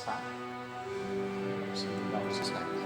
sabe? Você mudar os slides.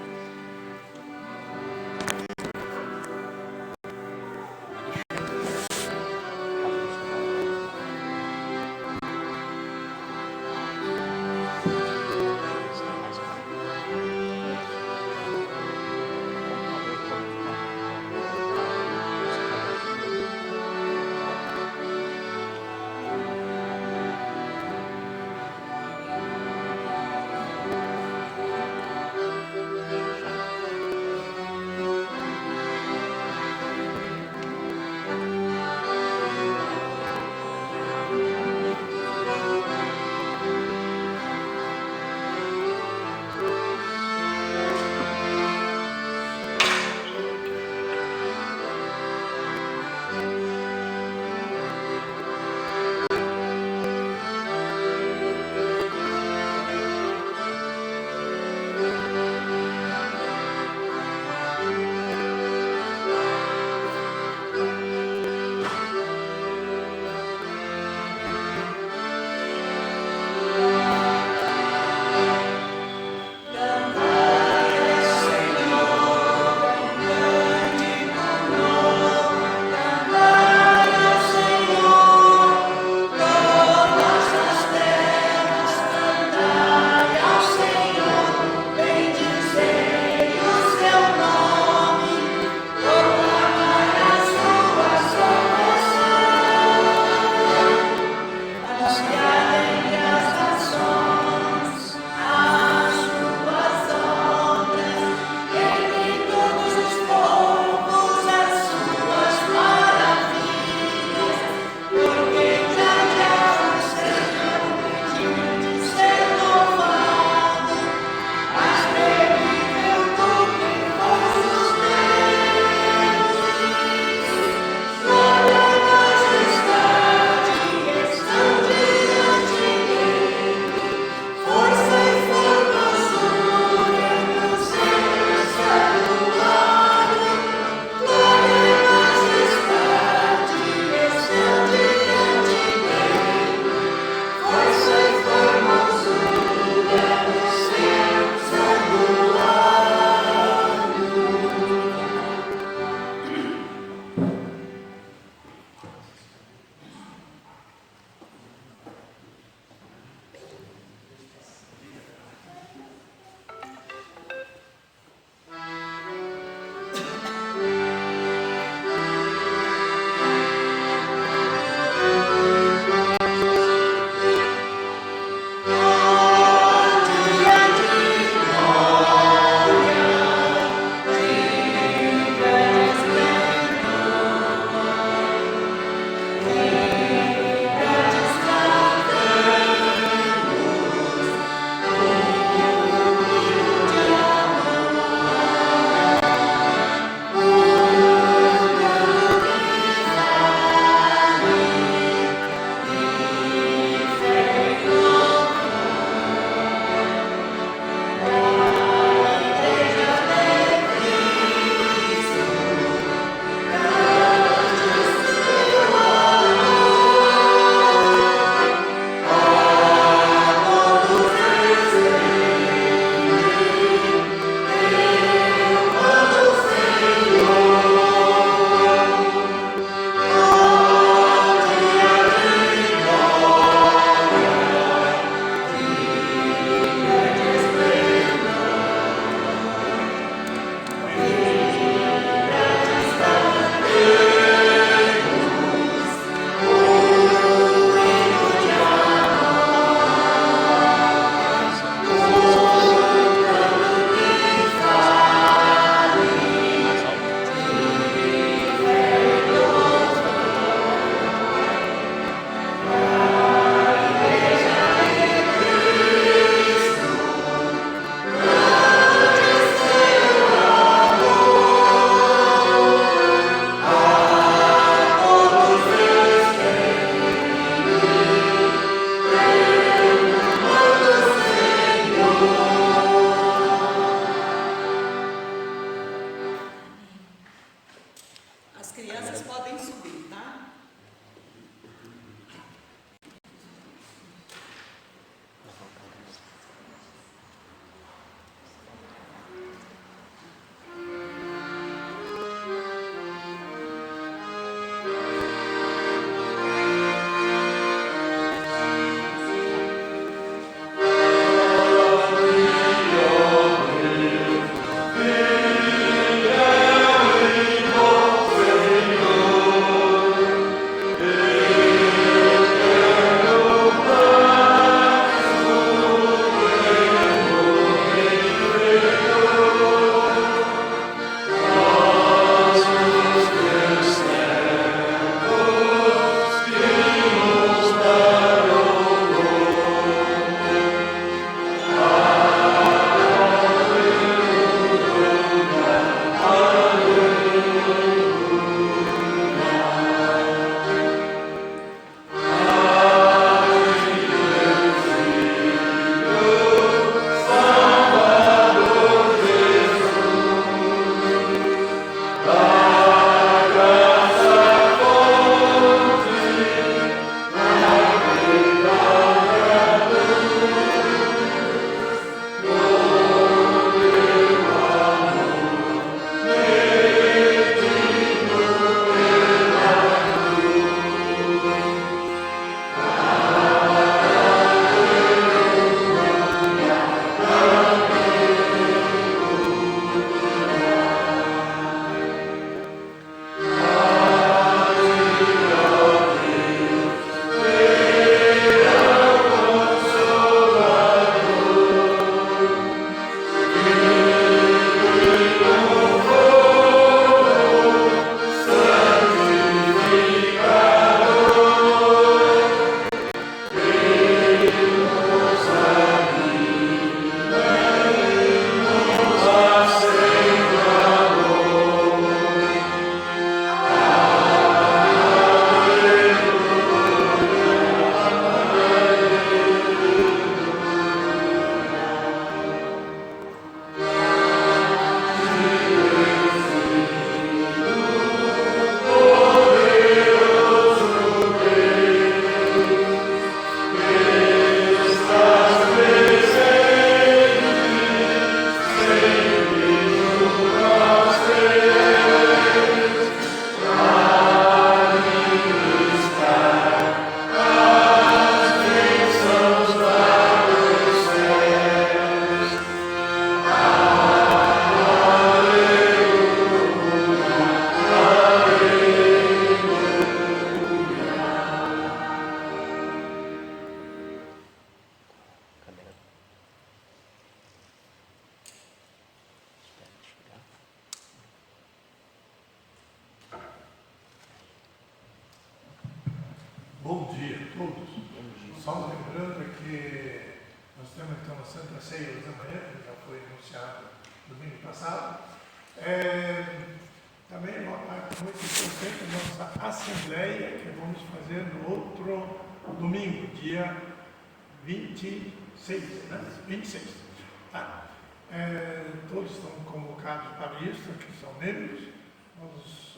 Bom dia a todos. Só lembrando que nós temos então a Santa Ceia hoje da manhã, que já foi anunciado domingo passado. Também uma parte muito importante da nossa assembleia, que vamos fazer no outro domingo, dia 26, né? 26. Tá? Todos estão convocados para isso, que são membros. Os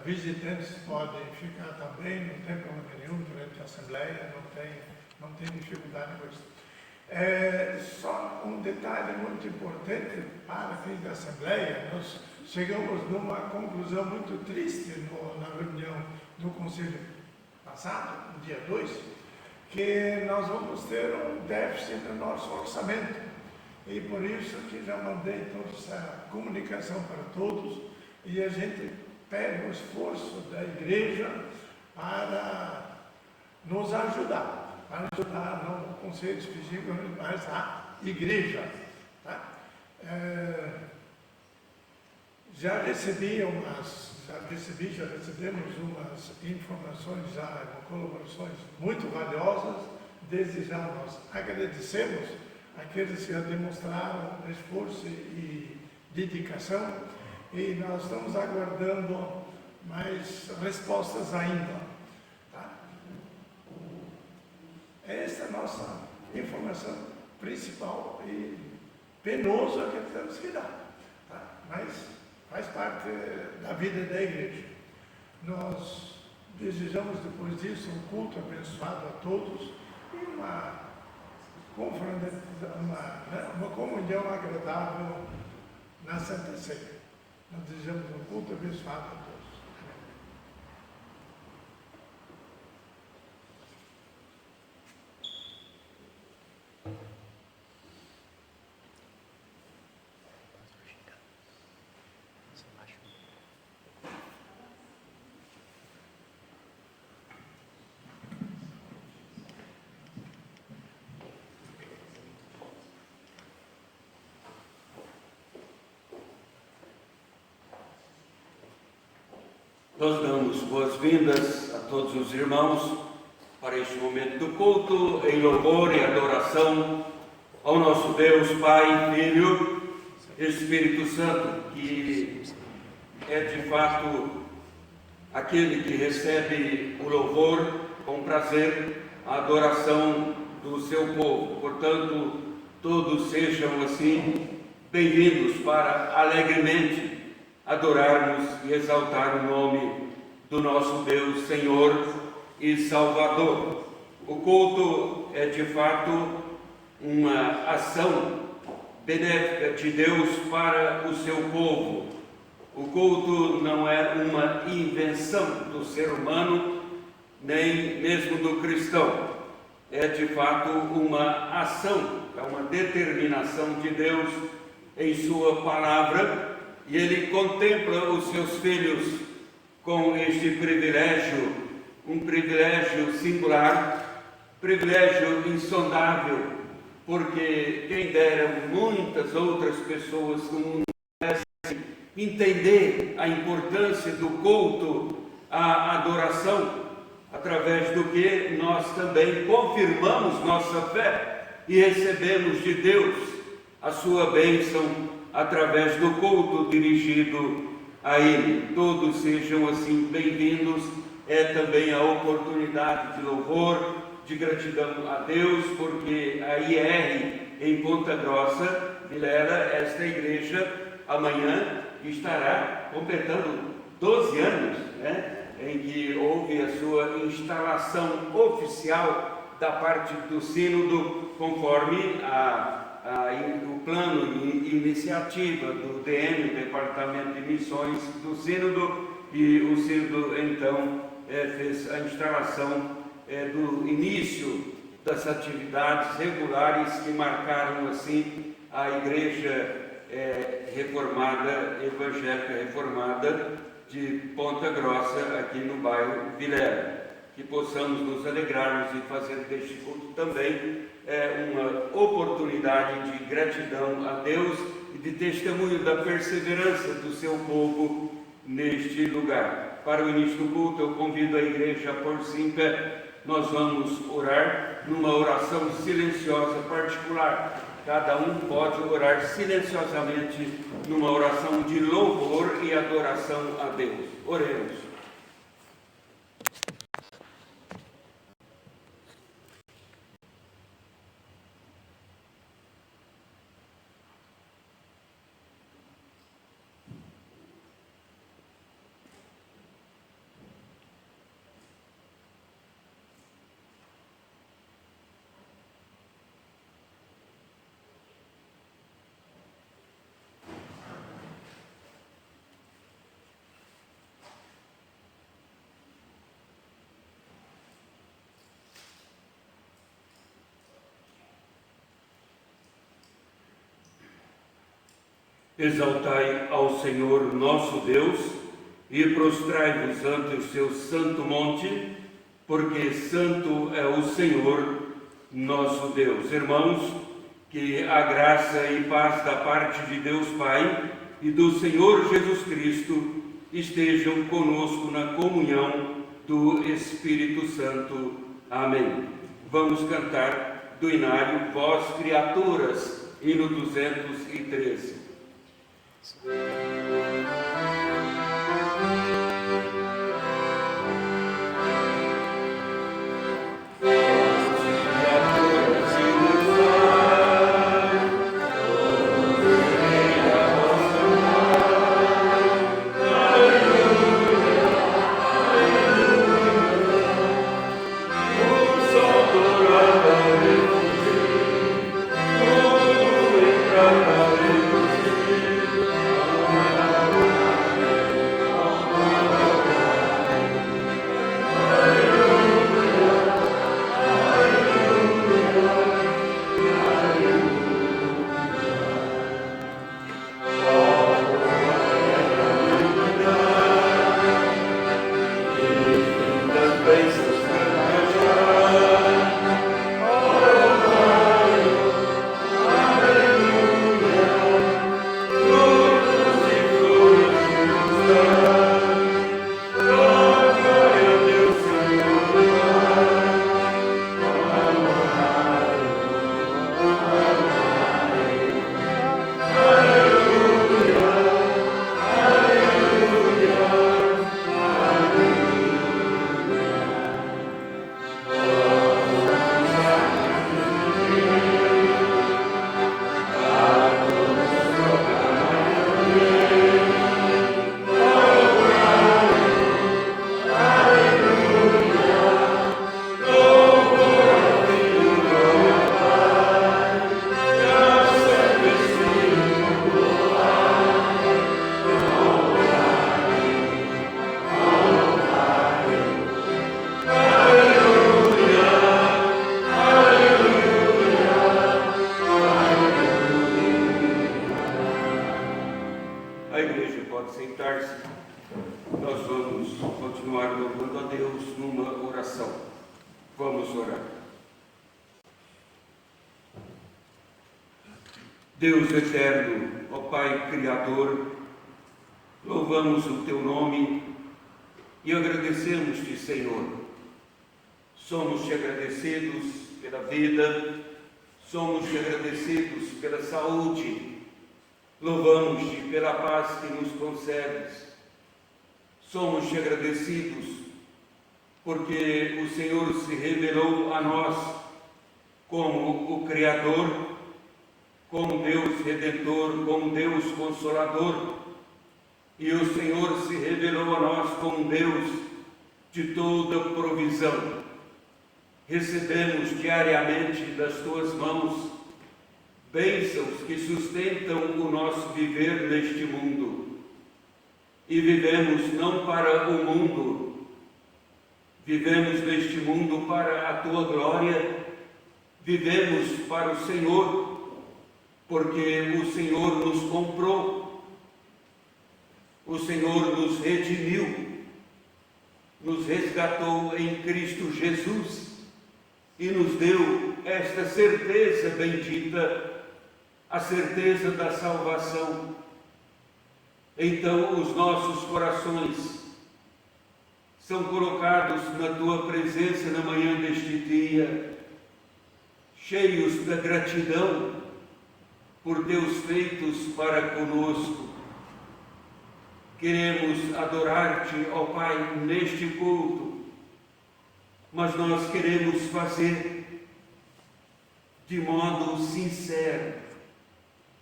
visitantes podem ficar também, não tem problema nenhum durante a assembleia, não tem dificuldade com isso. Só um detalhe muito importante para fins da assembleia: nós chegamos numa conclusão muito triste na reunião do conselho passado, no dia 2, que nós vamos ter um déficit no nosso orçamento. E por isso que já mandei toda essa comunicação para todos, e a gente pede o esforço da igreja para nos ajudar, não o conselho específico, mas a igreja. Tá? Já recebemos umas informações, colaborações muito valiosas. Desde já nós agradecemos aqueles que já demonstraram esforço e dedicação, e nós estamos aguardando mais respostas ainda. Tá? Essa é a nossa informação principal e penosa que temos que dar, tá? Mas faz parte da vida da igreja. Nós desejamos depois disso um culto abençoado a todos e uma comunhão agradável na Santa Ceia. Nós desejamos um culto abençoado a todos. Nós damos boas-vindas a todos os irmãos para este momento do culto, em louvor e adoração ao nosso Deus, Pai, Filho e Espírito Santo, que é de fato aquele que recebe o louvor com prazer, a adoração do seu povo. Portanto, todos sejam assim bem-vindos para alegremente adorarmos e exaltar o nome do nosso Deus, Senhor e Salvador. O culto é de fato uma ação benéfica de Deus para o seu povo. O culto não é uma invenção do ser humano, nem mesmo do cristão. É de fato uma ação, é uma determinação de Deus em sua palavra. E Ele contempla os seus filhos com este privilégio, um privilégio singular, privilégio insondável, porque quem dera muitas outras pessoas no mundo pudessem entender a importância do culto, a adoração, através do que nós também confirmamos nossa fé e recebemos de Deus a sua bênção através do culto dirigido a Ele. Todos sejam assim bem-vindos. É também a oportunidade de louvor, de gratidão a Deus, porque a IR em Ponta Grossa, Vilela, esta igreja, amanhã estará completando 12 anos, né, em que houve a sua instalação oficial da parte do Sínodo, conforme o plano e iniciativa do DM, Departamento de Missões do Sínodo, e o Sínodo então fez a instalação do início das atividades regulares que marcaram assim a Igreja Reformada, Evangélica Reformada de Ponta Grossa, aqui no bairro Vilela. Que possamos nos alegrarmos e fazer deste culto também uma oportunidade de gratidão a Deus e de testemunho da perseverança do seu povo neste lugar. Para o início do culto, eu convido a igreja a pôr-se em pé nós vamos orar numa oração silenciosa particular. Cada um pode orar silenciosamente numa oração de louvor e adoração a Deus. Oremos. Exaltai ao Senhor nosso Deus e prostrai-vos ante o seu santo monte, porque santo é o Senhor nosso Deus. Irmãos, que a graça e paz da parte de Deus Pai e do Senhor Jesus Cristo estejam conosco na comunhão do Espírito Santo. Amém. Vamos cantar do Inário, Vós Criaturas, hino 213. Deus eterno, ó Pai Criador, louvamos o Teu nome e agradecemos-te, Senhor. Somos-te agradecidos pela vida, somos-te agradecidos pela saúde, louvamos-te pela paz que nos concedes. Somos-te agradecidos porque o Senhor se revelou a nós como o Criador, como Deus Redentor, como Deus Consolador, e o Senhor se revelou a nós como Deus de toda provisão. Recebemos diariamente das Tuas mãos bênçãos que sustentam o nosso viver neste mundo. E vivemos não para o mundo, vivemos neste mundo para a Tua glória, vivemos para o Senhor, porque o Senhor nos comprou, o Senhor nos redimiu, nos resgatou em Cristo Jesus e nos deu esta certeza bendita, a certeza da salvação. Então os nossos corações são colocados na tua presença na manhã deste dia, cheios da gratidão por teus feitos para conosco. Queremos adorar-te, ó Pai, neste culto, mas nós queremos fazer de modo sincero.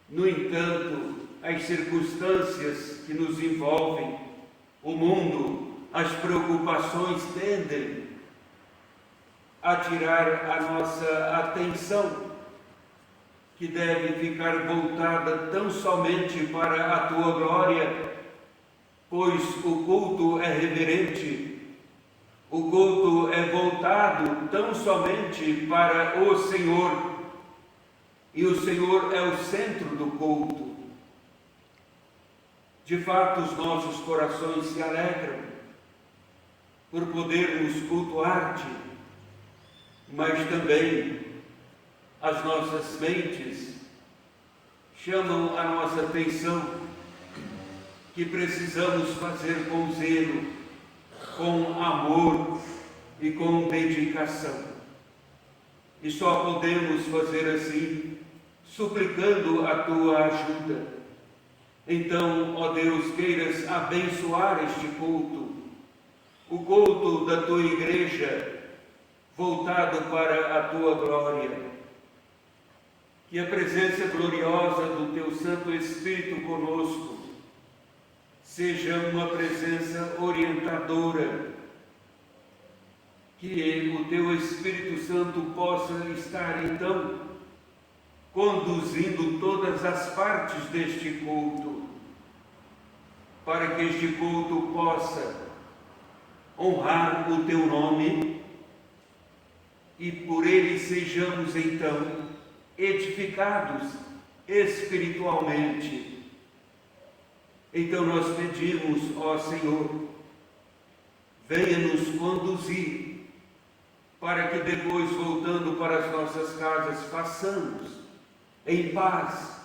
No entanto, as circunstâncias que nos envolvem, o mundo, as preocupações tendem a tirar a nossa atenção, que deve ficar voltada tão somente para a tua glória, pois o culto é reverente, o culto é voltado tão somente para o Senhor, e o Senhor é o centro do culto. De fato, os nossos corações se alegram por podermos cultuar-te, mas também as nossas mentes chamam a nossa atenção que precisamos fazer com zelo, com amor e com dedicação. E só podemos fazer assim, suplicando a tua ajuda. Então, ó Deus, queiras abençoar este culto, o culto da tua igreja, voltado para a tua glória. Que a presença gloriosa do teu Santo Espírito conosco seja uma presença orientadora, que o teu Espírito Santo possa estar então conduzindo todas as partes deste culto, para que este culto possa honrar o teu nome e por ele sejamos então edificados espiritualmente. Então nós pedimos, ó Senhor, venha nos conduzir, para que depois, voltando para as nossas casas, façamos em paz,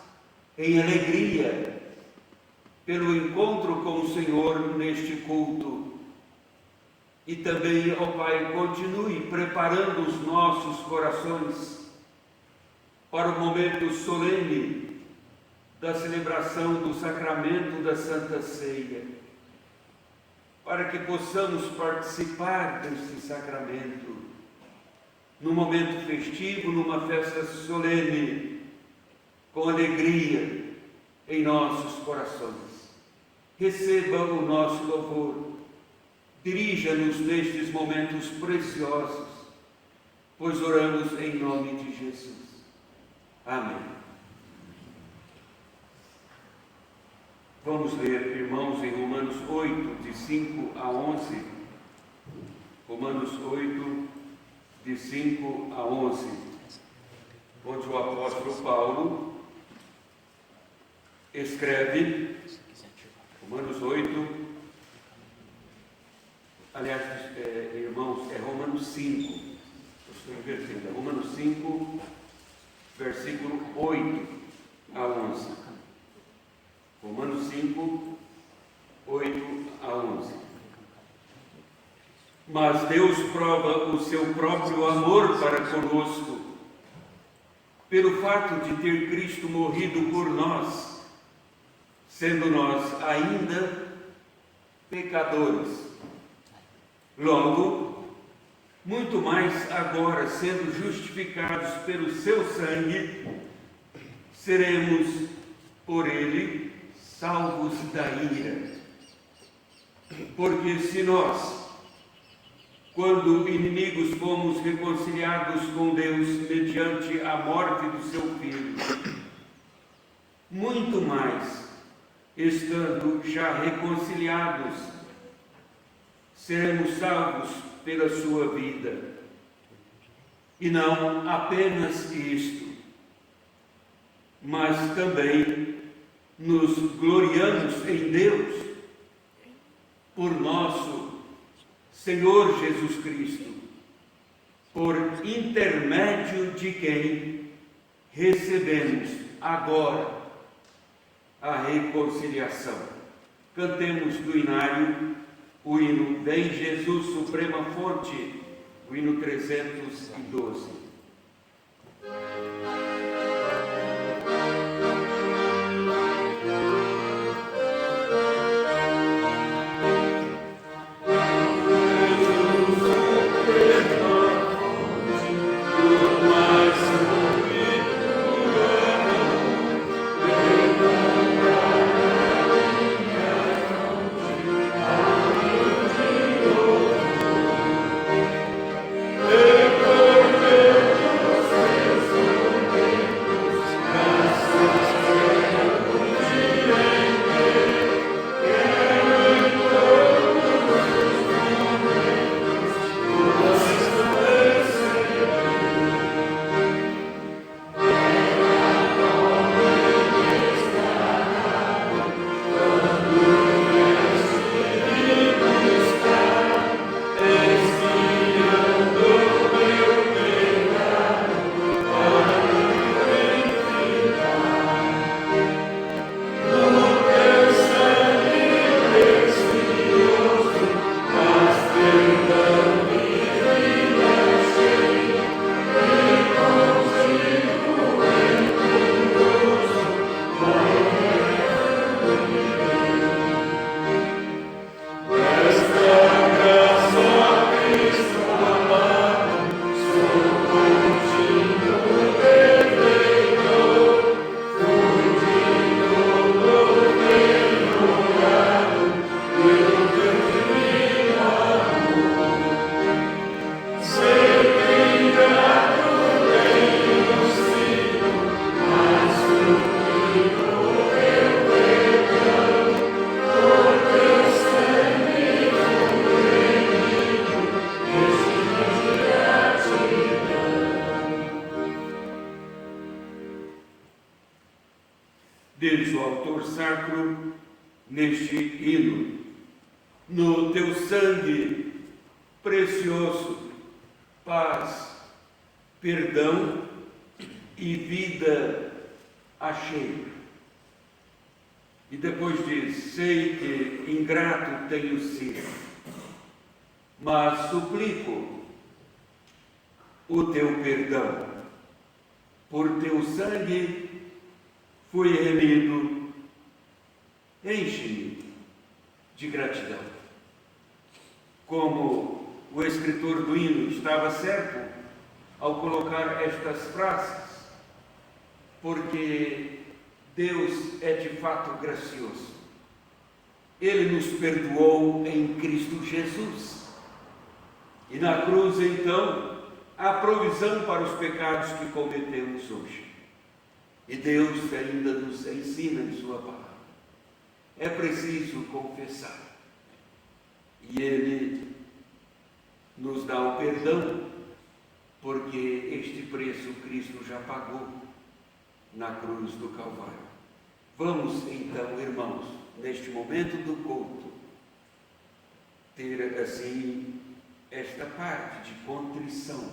em alegria, pelo encontro com o Senhor neste culto. E também, ó Pai, continue preparando os nossos corações para o momento solene da celebração do sacramento da Santa Ceia, para que possamos participar deste sacramento, num momento festivo, numa festa solene, com alegria em nossos corações. Receba o nosso louvor, dirija-nos nestes momentos preciosos, pois oramos em nome de Jesus. Amém. Vamos ler, irmãos, em Romanos 8, de 5 a 11. Romanos 8, de 5 a 11, onde o apóstolo Paulo escreve, Romanos 8, aliás, irmãos, é Romanos 5, eu estou invertendo, é Romanos 5, versículo 8 a 11. Romanos 5, 8 a 11. Mas Deus prova o seu próprio amor para conosco, pelo fato de ter Cristo morrido por nós, sendo nós ainda pecadores. Logo, muito mais agora, sendo justificados pelo seu sangue, seremos por ele salvos da ira. Porque se nós, quando inimigos, fomos reconciliados com Deus mediante a morte do seu Filho, muito mais, estando já reconciliados, seremos salvos pela sua vida. E não apenas isto, mas também nos gloriamos em Deus, por nosso Senhor Jesus Cristo, por intermédio de quem recebemos agora a reconciliação. Cantemos do inário o hino Vem Jesus, Suprema Fonte, o hino 312. Diz o autor sacro neste hino: no teu sangue precioso, paz, perdão e vida achei. E depois diz: sei que ingrato tenho sido, mas suplico o teu perdão. Por teu sangue fui remido, enche-me de gratidão. Como o escritor do hino estava certo ao colocar estas frases, porque Deus é de fato gracioso. Ele nos perdoou em Cristo Jesus. E na cruz, então, há provisão para os pecados que cometemos hoje. E Deus ainda nos ensina em sua palavra. É preciso confessar. E Ele nos dá o perdão, porque este preço Cristo já pagou na cruz do Calvário. Vamos então, irmãos, neste momento do culto, ter assim esta parte de contrição.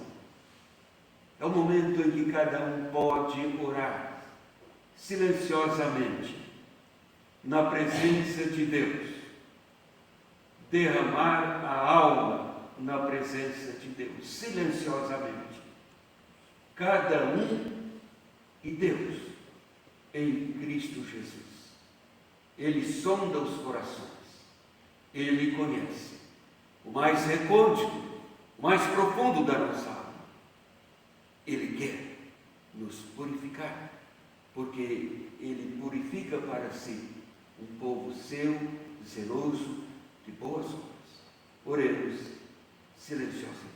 É o momento em que cada um pode orar silenciosamente na presença de Deus, derramar a alma na presença de Deus, silenciosamente, cada um e Deus em Cristo Jesus. Ele sonda os corações, Ele conhece o mais recôndito, o mais profundo da nossa alma. Ele quer nos purificar, porque Ele purifica para si um povo seu, zeloso, de boas obras. Oremos silenciosamente.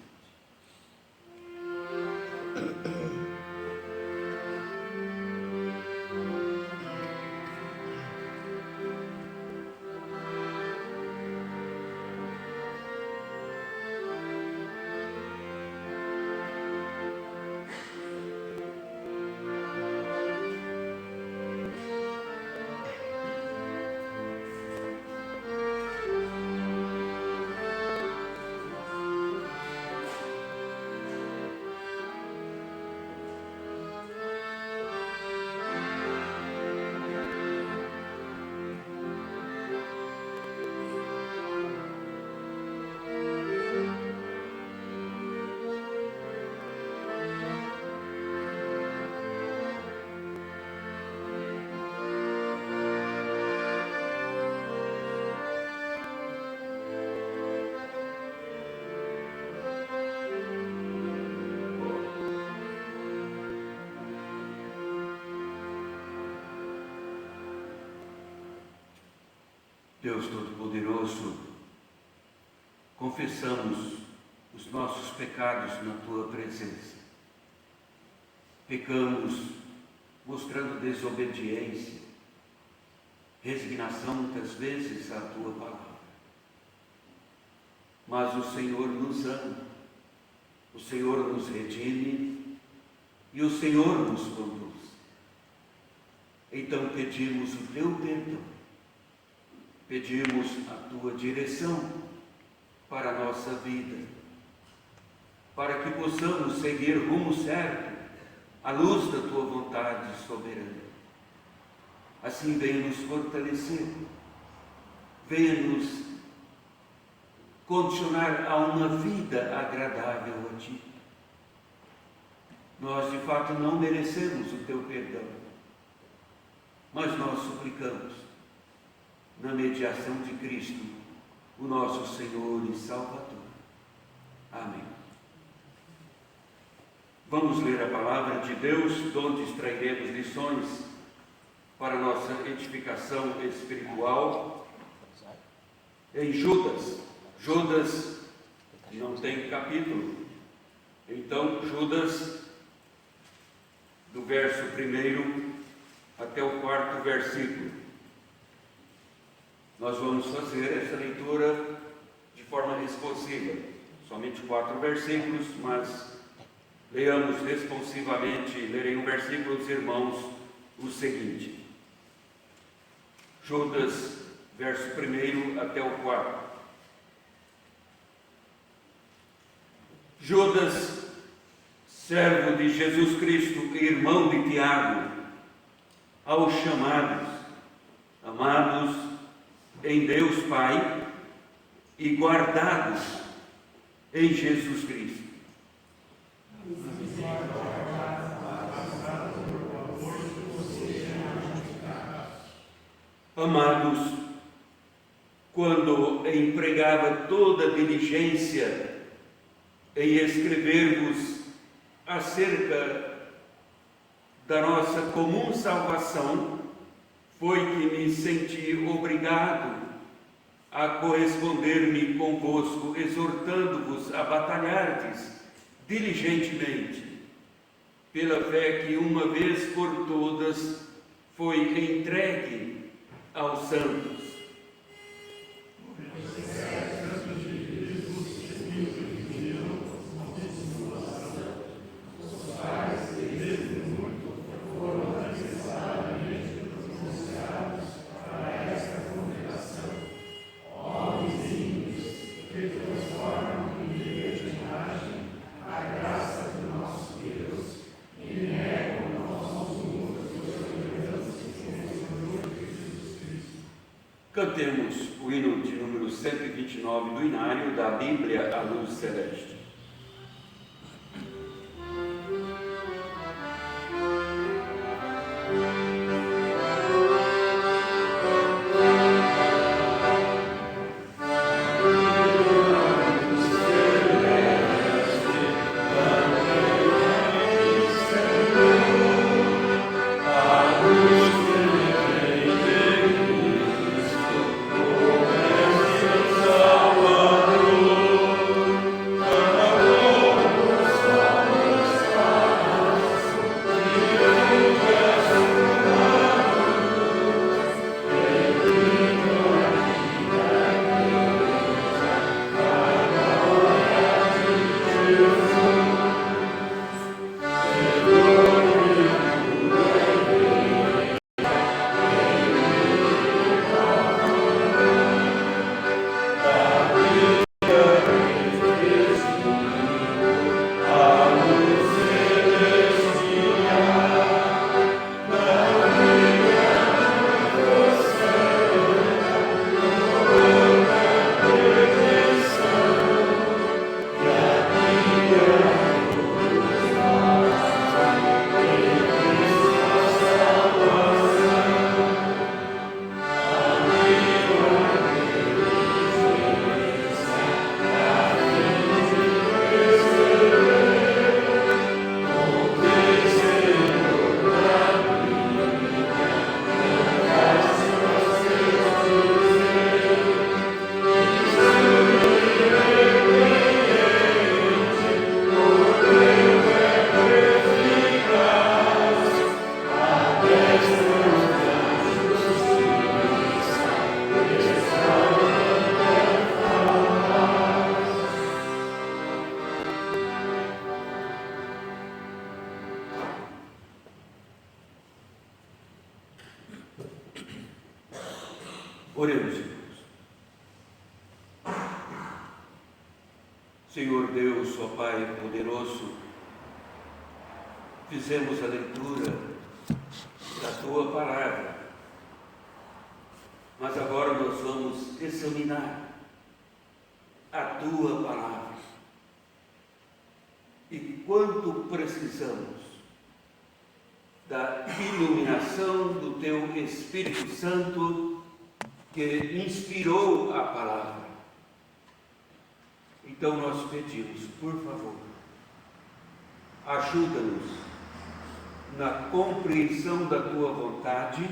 Deus Todo-Poderoso, confessamos os nossos pecados na Tua presença. Pecamos mostrando desobediência, resignação muitas vezes à Tua palavra. Mas o Senhor nos ama, o Senhor nos redime e o Senhor nos conduz. Então pedimos o Teu perdão, pedimos a Tua direção para a nossa vida, para que possamos seguir rumo certo, à luz da Tua vontade soberana. Assim venha nos fortalecer, venha nos condicionar a uma vida agradável a Ti. Nós, de fato, não merecemos o Teu perdão, mas nós suplicamos, na mediação de Cristo, o nosso Senhor e Salvador. Amém. Vamos ler a palavra de Deus, de onde extrairemos lições para a nossa edificação espiritual, em Judas. Judas não tem capítulo, então Judas, do verso 1 até o 4º versículo. Nós vamos fazer essa leitura de forma responsiva, somente 4 versículos, mas leamos responsivamente, lerei um versículo dos irmãos, o seguinte. Judas, verso 1 até o 4. Judas, servo de Jesus Cristo e irmão de Tiago, aos chamados, amados em Deus Pai e guardados em Jesus Cristo. Amados, quando empregava toda diligência em escrever-vos acerca da nossa comum salvação, foi que me senti obrigado a corresponder-me convosco, exortando-vos a batalhardes diligentemente pela fé que uma vez por todas foi entregue aos santos. Cantemos o hino de número 129 do Inário da Bíblia à Luz Celeste. Salvador, Oremos, irmãos. Senhor Deus, ó Pai poderoso, fizemos a leitura da Tua palavra, mas agora nós vamos examinar a Tua palavra. E quanto precisamos da iluminação do Teu Espírito Santo que inspirou a palavra. Então nós pedimos, por favor, ajuda-nos na compreensão da Tua vontade,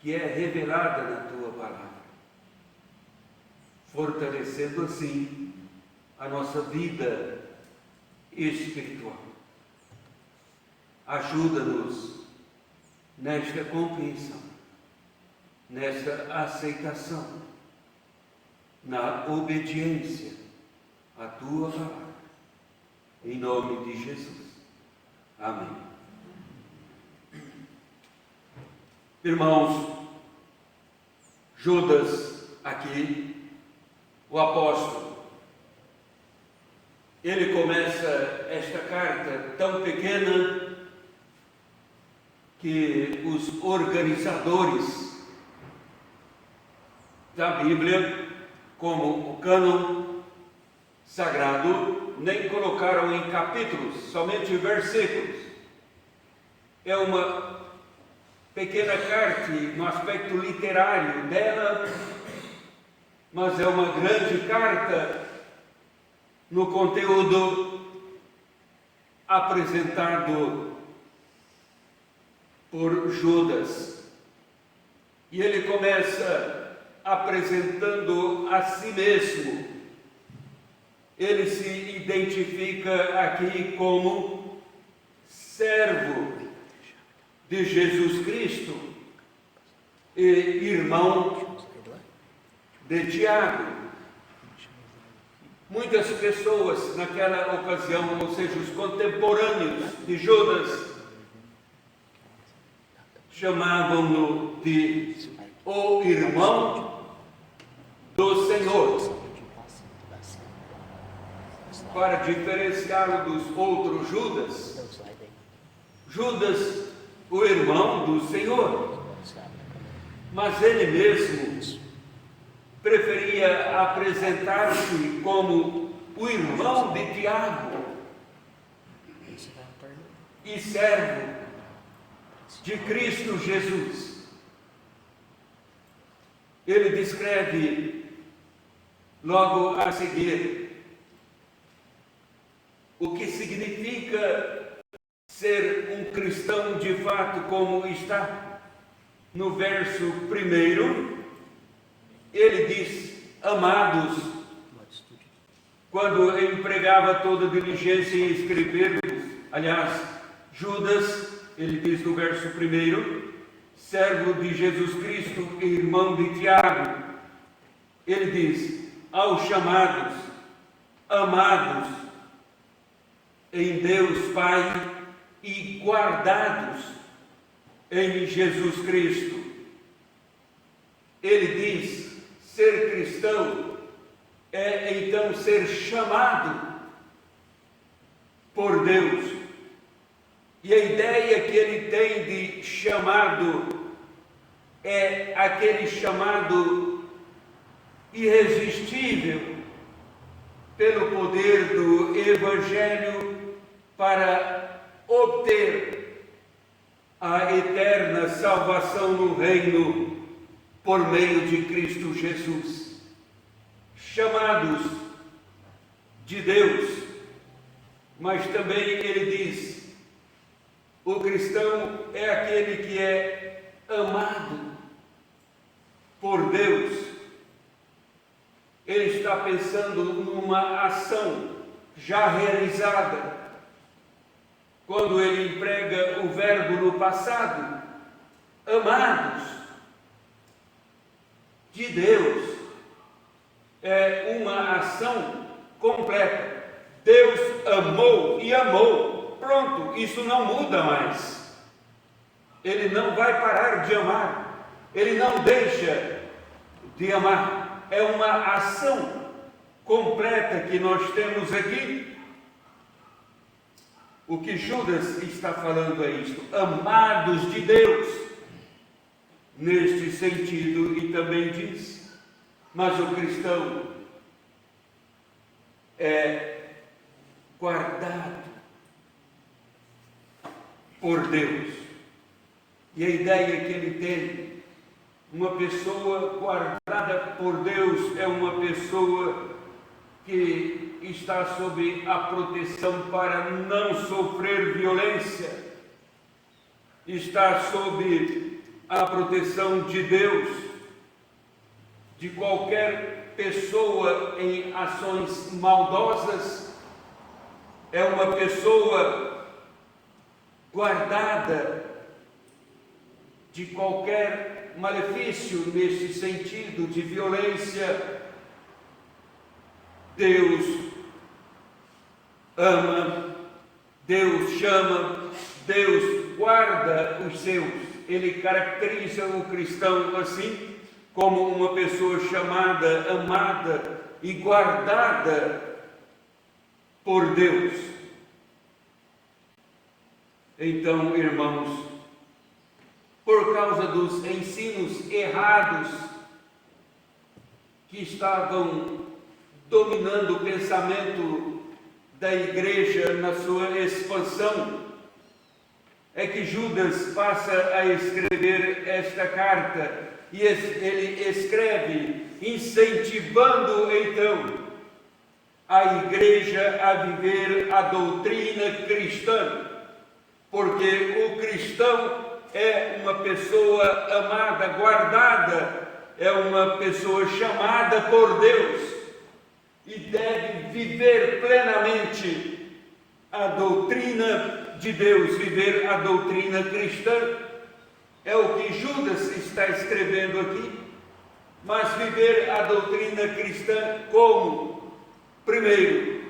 que é revelada na Tua palavra, fortalecendo assim a nossa vida espiritual. Ajuda-nos nesta compreensão, nesta aceitação, na obediência à Tua palavra. Em nome de Jesus. Amém. Irmãos, Judas aqui, o apóstolo, ele começa esta carta tão pequena que os organizadores da Bíblia, como o cânon sagrado, nem colocaram em capítulos, somente versículos. É uma pequena carta no aspecto literário dela, mas é uma grande carta no conteúdo apresentado por Judas. E ele começa apresentando a si mesmo. Ele se identifica aqui como servo de Jesus Cristo e irmão de Tiago. Muitas pessoas naquela ocasião, ou seja, os contemporâneos de Judas, chamavam-no de o irmão do Senhor, para diferenciá-lo dos outros Judas. Judas, o irmão do Senhor, mas ele mesmo preferia apresentar-se como o irmão de Tiago e servo de Cristo Jesus. Ele descreve logo a seguir o que significa ser um cristão de fato, como está no verso 1. Ele diz: amados, quando empregava toda diligência em escrever, aliás, Judas, ele diz no verso 1, servo de Jesus Cristo e irmão de Tiago, ele diz: aos chamados, amados em Deus Pai e guardados em Jesus Cristo. Ele diz: ser cristão é então ser chamado por Deus. E a ideia que ele tem de chamado é aquele chamado irresistível pelo poder do Evangelho para obter a eterna salvação no reino por meio de Cristo Jesus. Chamados de Deus, mas também ele diz: o cristão é aquele que é amado por Deus. Ele está pensando numa ação já realizada. Quando ele emprega o verbo no passado, amados de Deus, é uma ação completa. Deus amou e amou. Pronto, isso não muda mais. Ele não vai parar de amar. Ele não deixa de amar. É uma ação completa que nós temos aqui. O que Judas está falando é isto: amados de Deus, neste sentido, e também diz, mas o cristão é guardado por Deus. E a ideia que ele tem, uma pessoa guardada por Deus é uma pessoa que está sob a proteção para não sofrer violência, está sob a proteção de Deus, de qualquer pessoa em ações maldosas. É uma pessoa guardada de qualquer malefício nesse sentido de violência. Deus ama, Deus chama, Deus guarda os seus. Ele caracteriza o cristão assim, como uma pessoa chamada, amada e guardada por Deus. Então, irmãos, por causa dos ensinos errados que estavam dominando o pensamento da igreja na sua expansão, é que Judas passa a escrever esta carta, e ele escreve incentivando então a igreja a viver a doutrina cristã, porque o cristão é uma pessoa amada, guardada, é uma pessoa chamada por Deus e deve viver plenamente a doutrina de Deus, viver a doutrina cristã. É o que Judas está escrevendo aqui. Mas viver a doutrina cristã como? Primeiro,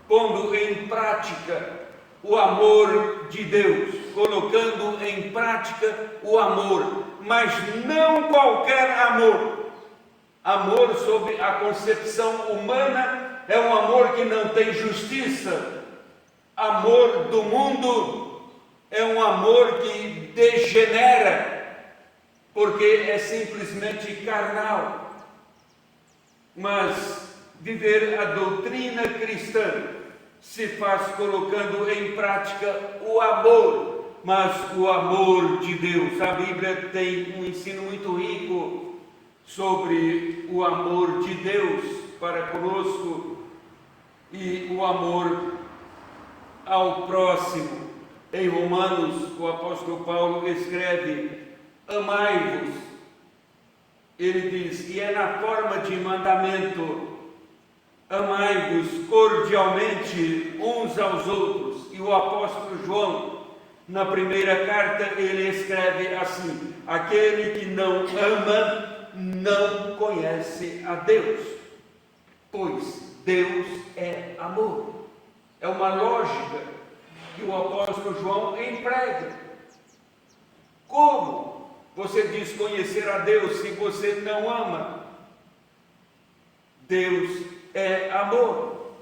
pondo em prática o amor de Deus, colocando em prática o amor, mas não qualquer amor. Amor sob a concepção humana é um amor que não tem justiça. Amor do mundo é um amor que degenera, porque é simplesmente carnal. Mas viver a doutrina cristã se faz colocando em prática o amor, mas o amor de Deus. A Bíblia tem um ensino muito rico sobre o amor de Deus para conosco e o amor ao próximo. Em Romanos, o apóstolo Paulo escreve: amai-vos. Ele diz, e é na forma de mandamento: amai-vos cordialmente uns aos outros. E o apóstolo João, na primeira carta, ele escreve assim: aquele que não ama não conhece a Deus, pois Deus é amor. É uma lógica que o apóstolo João emprega. Como você diz conhecer a Deus se você não ama? Deus é amor.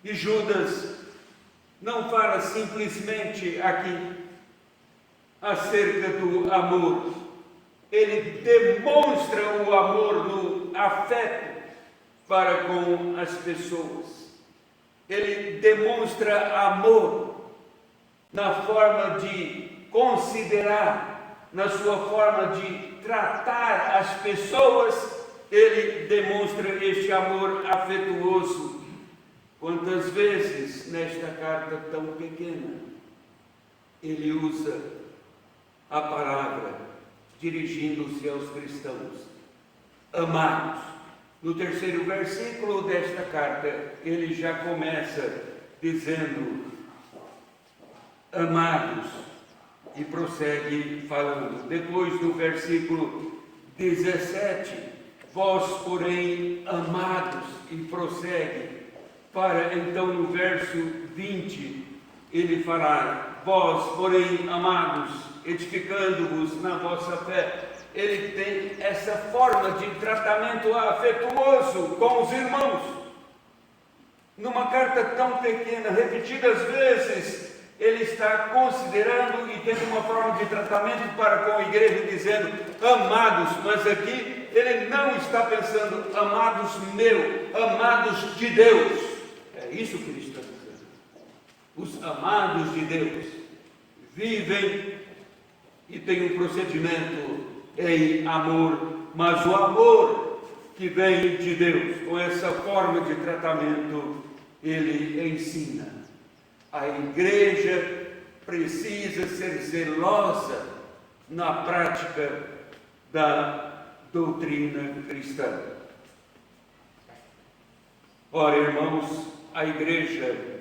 E Judas não fala simplesmente aqui acerca do amor. Ele demonstra o amor no afeto para com as pessoas. Ele demonstra amor na forma de considerar, na sua forma de tratar as pessoas. Ele demonstra este amor afetuoso. Quantas vezes nesta carta tão pequena ele usa a palavra dirigindo-se aos cristãos: amados. No terceiro versículo desta carta, ele já começa dizendo amados e prossegue falando. Depois do versículo 17, vós, porém, amados, e prossegue para então no verso 20 ele falar: vós, porém, amados, edificando-vos na vossa fé. ele tem essa forma de tratamento afetuoso com os irmãos. Numa carta tão pequena, repetidas vezes, ele está considerando e tendo uma forma de tratamento para com a igreja, dizendo amados, mas aqui ele não está pensando amados meu, amados de Deus. É isso que ele está dizendo. Os amados de Deus vivem e têm um procedimento em amor, mas o amor que vem de Deus, com essa forma de tratamento, ele ensina. A igreja precisa ser zelosa na prática da doutrina cristã. Ora, irmãos, a igreja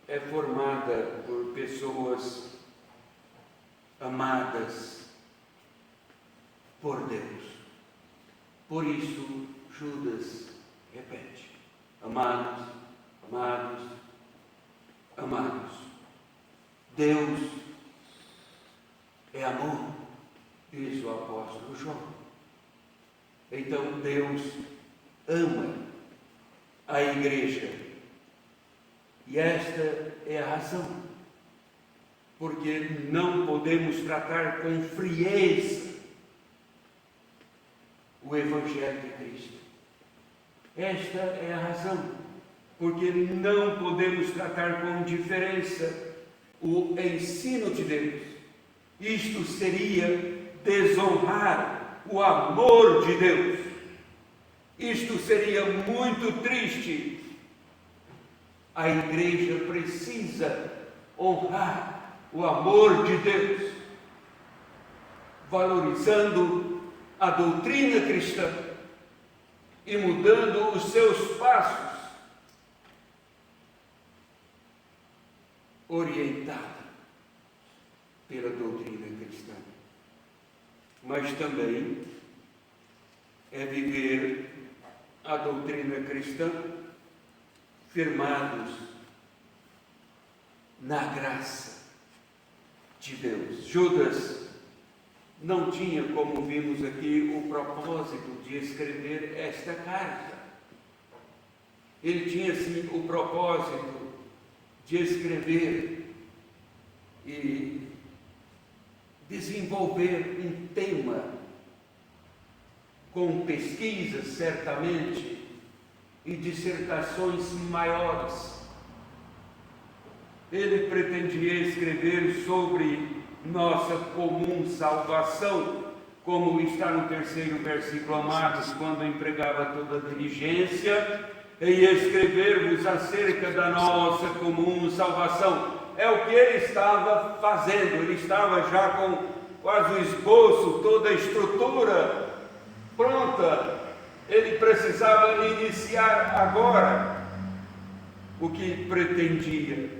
é formada por pessoas amadas por Deus. Por isso, Judas repete: amados, amados, amados. Deus é amor, diz o apóstolo João. Então Deus ama a igreja. E esta é a razão porque não podemos tratar com frieza o Evangelho de Cristo. Esta é a razão porque não podemos tratar com indiferença o ensino de Deus. Isto seria desonrar o amor de Deus. Isto seria muito triste. A igreja precisa honrar o amor de Deus, valorizando a doutrina cristã e mudando os seus passos, orientada pela doutrina cristã. Mas também é viver a doutrina cristã firmados na graça de Deus. Judas não tinha, como vimos aqui, o propósito de escrever esta carta. Ele tinha sim o propósito de escrever e desenvolver um tema com pesquisas, certamente, e dissertações maiores. Ele pretendia escrever sobre nossa comum salvação, como está no 3º versículo, amados, quando empregava toda a diligência em escrever-vos acerca da nossa comum salvação. É o que ele estava fazendo. Ele estava já com quase o esboço, toda a estrutura pronta. Ele precisava iniciar agora o que pretendia.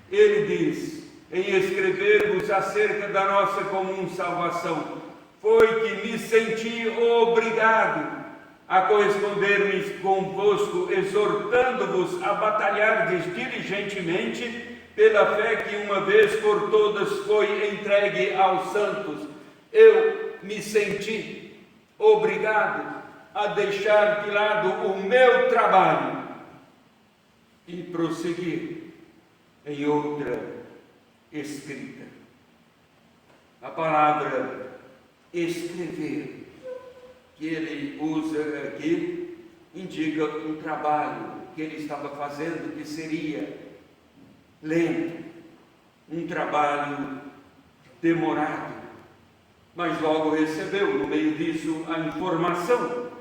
Ele diz, em escrever-vos acerca da nossa comum salvação, foi que me senti obrigado a corresponder-me convosco, exortando-vos a batalhardes diligentemente pela fé que uma vez por todas foi entregue aos santos. Eu me senti obrigado a deixar de lado o meu trabalho e prosseguir em outra escrita. A palavra escrever que ele usa aqui indica um trabalho que ele estava fazendo que seria lento, um trabalho demorado, mas logo recebeu no meio disso a informação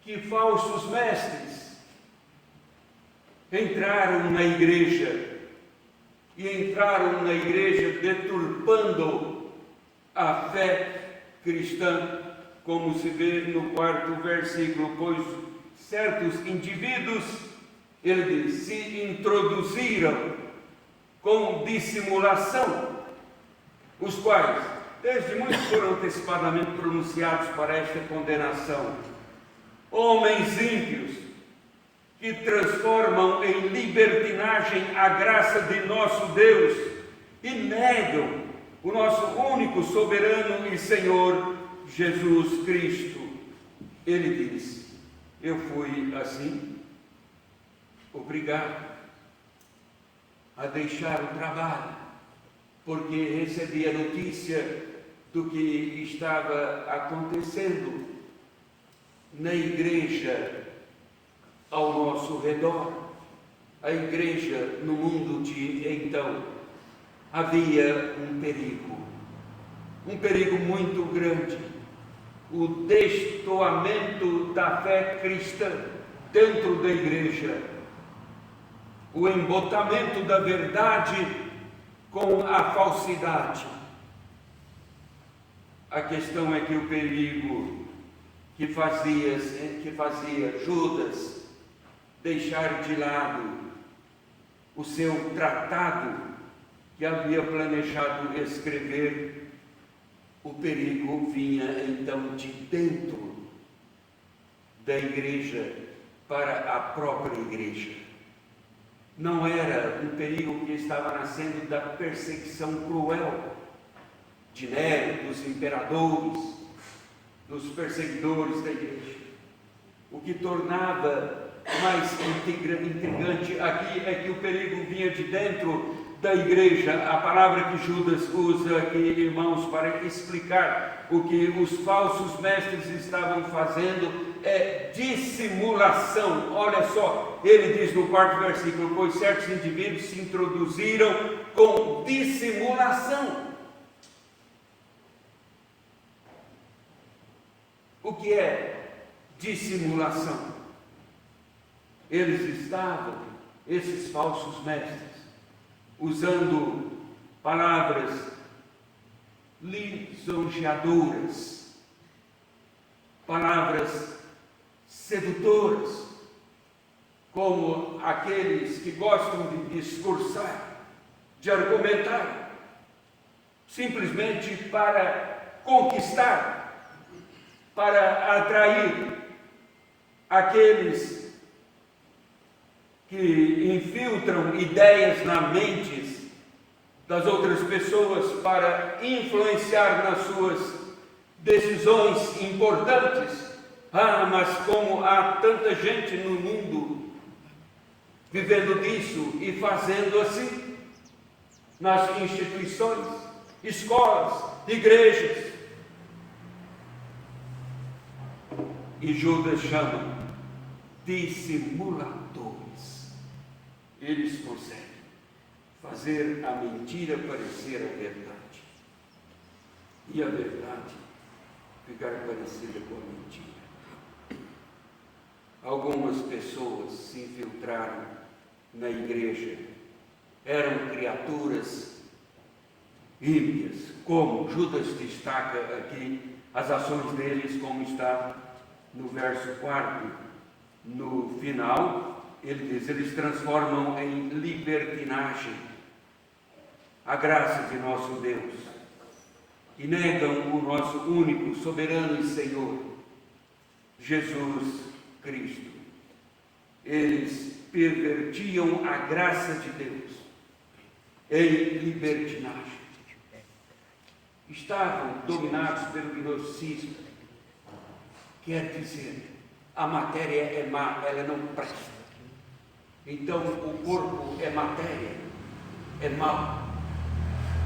que falsos mestres entraram na igreja deturpando a fé cristã, como se vê no 4º versículo, pois certos indivíduos, ele diz, se introduziram com dissimulação, os quais, desde muito foram antecipadamente pronunciados para esta condenação, homens ímpios, que transformam em libertinagem a graça de nosso Deus e negam o nosso único soberano e Senhor Jesus Cristo, ele diz: eu fui assim, obrigado a deixar o trabalho, porque recebi a notícia do que estava acontecendo na igreja ao nosso redor. A igreja no mundo de então havia um perigo muito grande, o destoamento da fé cristã dentro da igreja, o embotamento da verdade com a falsidade. A questão é que o perigo que fazia Judas deixar de lado o seu tratado que havia planejado escrever, o perigo vinha então de dentro da igreja para a própria igreja. Não era um perigo que estava nascendo da perseguição cruel de Nero, dos imperadores, dos perseguidores da igreja. O que tornava mais intrigante aqui é que o perigo vinha de dentro da igreja. A palavra que Judas usa aqui, irmãos, para explicar o que os falsos mestres estavam fazendo é dissimulação. Olha só, ele diz no 4º versículo: pois certos indivíduos se introduziram com dissimulação. O que é dissimulação? Eles estavam, esses falsos mestres, usando palavras lisonjeadoras, palavras sedutoras, como aqueles que gostam de discursar, de argumentar, simplesmente para conquistar, para atrair aqueles que infiltram ideias na mentes das outras pessoas para influenciar nas suas decisões importantes. Mas como há tanta gente no mundo vivendo disso e fazendo assim, nas instituições, escolas, igrejas. E Judas chama dissimuladores. Eles conseguem fazer a mentira parecer a verdade e a verdade ficar parecida com a mentira. Algumas pessoas se infiltraram na igreja, eram criaturas ímpias, como Judas destaca aqui as ações deles, como está no verso 4, no final. Ele diz: eles transformam em libertinagem a graça de nosso Deus e negam o nosso único, soberano e Senhor, Jesus Cristo. Eles pervertiam a graça de Deus em libertinagem. Estavam dominados pelo gnosticismo, quer dizer, a matéria é má, ela não presta. Então o corpo é matéria, é mau,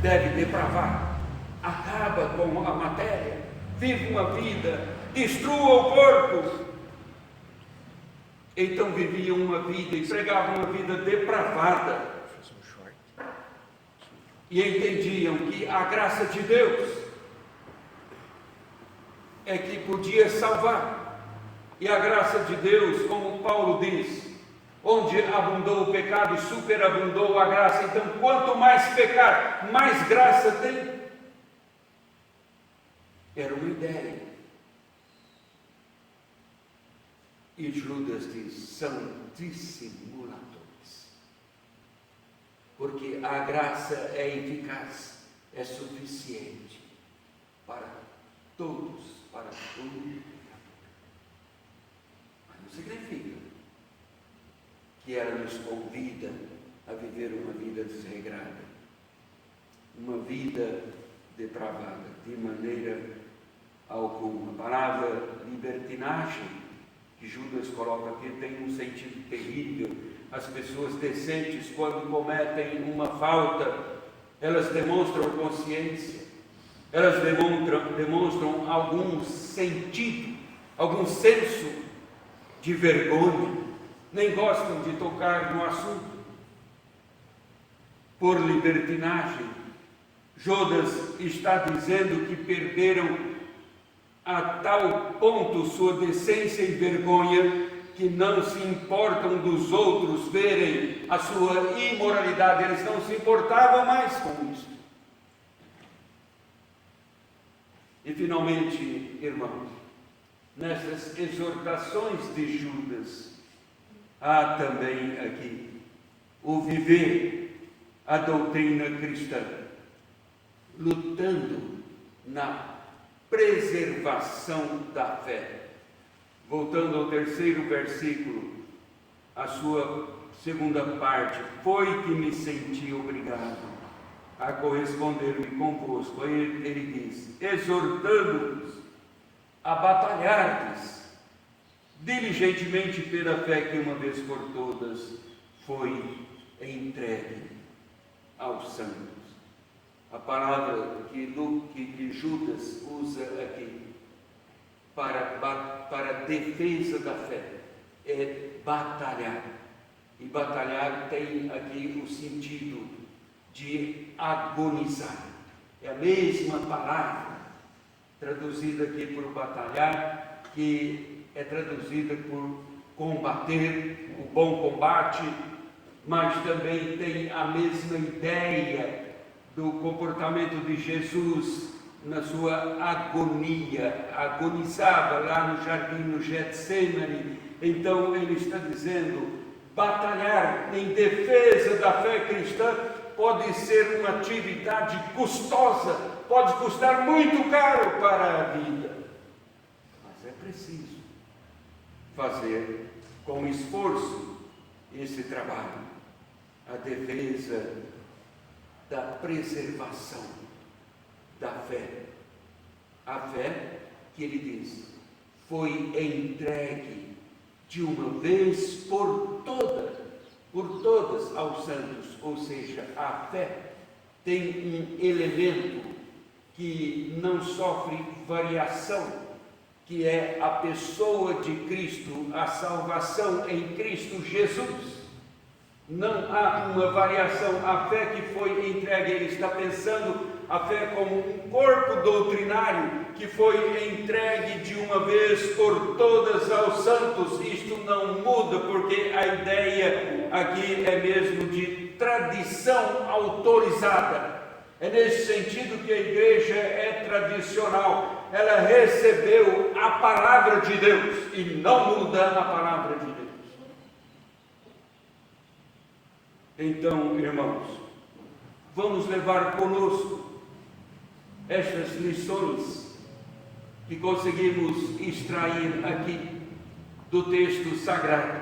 deve depravar, acaba com a matéria, vive uma vida, destrua o corpo. Então viviam uma vida e pregavam uma vida depravada e entendiam que a graça de Deus é que podia salvar, e a graça de Deus, como Paulo diz, onde abundou o pecado, superabundou a graça. Então, quanto mais pecar, mais graça tem. Era uma ideia. E Judas diz: são dissimuladores. Porque a graça é eficaz, é suficiente para todos, para tudo. Mas não significa que ela nos convida a viver uma vida desregrada, uma vida depravada, de maneira alguma. A palavra libertinagem, que Judas coloca aqui, tem um sentido terrível. As pessoas decentes, quando cometem uma falta, elas demonstram consciência, elas demonstram algum sentido, algum senso de vergonha, nem gostam de tocar no assunto. Por libertinagem, Judas está dizendo que perderam a tal ponto sua decência e vergonha que não se importam dos outros verem a sua imoralidade, eles não se importavam mais com isso. E finalmente, irmãos, nessas exortações de Judas, há também aqui o viver a doutrina cristã, lutando na preservação da fé. Voltando ao terceiro versículo, a sua segunda parte, foi que me senti obrigado a corresponder-me convosco. Ele diz, exortando-vos a batalhardes diligentemente pela fé que uma vez por todas foi entregue aos santos. A palavra que Judas usa aqui para a defesa da fé é batalhar. E batalhar tem aqui o sentido de agonizar. É a mesma palavra traduzida aqui por batalhar, que é traduzida por combater, o bom combate, mas também tem a mesma ideia do comportamento de Jesus na sua agonia, agonizava lá no jardim, no Getsemane. Então ele está dizendo, batalhar em defesa da fé cristã pode ser uma atividade custosa, pode custar muito caro para a vida, mas é preciso fazer com esforço esse trabalho, a defesa da preservação da fé. A fé, que ele diz, foi entregue de uma vez por todas aos santos, ou seja, a fé tem um elemento que não sofre variação, que é a pessoa de Cristo, a salvação em Cristo Jesus. Não há uma variação. A fé que foi entregue, ele está pensando a fé como um corpo doutrinário que foi entregue de uma vez por todas aos santos. Isto não muda, porque a ideia aqui é mesmo de tradição autorizada. É nesse sentido que a igreja é tradicional. Ela recebeu a palavra de Deus e não muda a palavra de Deus. Então, irmãos, vamos levar conosco estas lições que conseguimos extrair aqui do texto sagrado,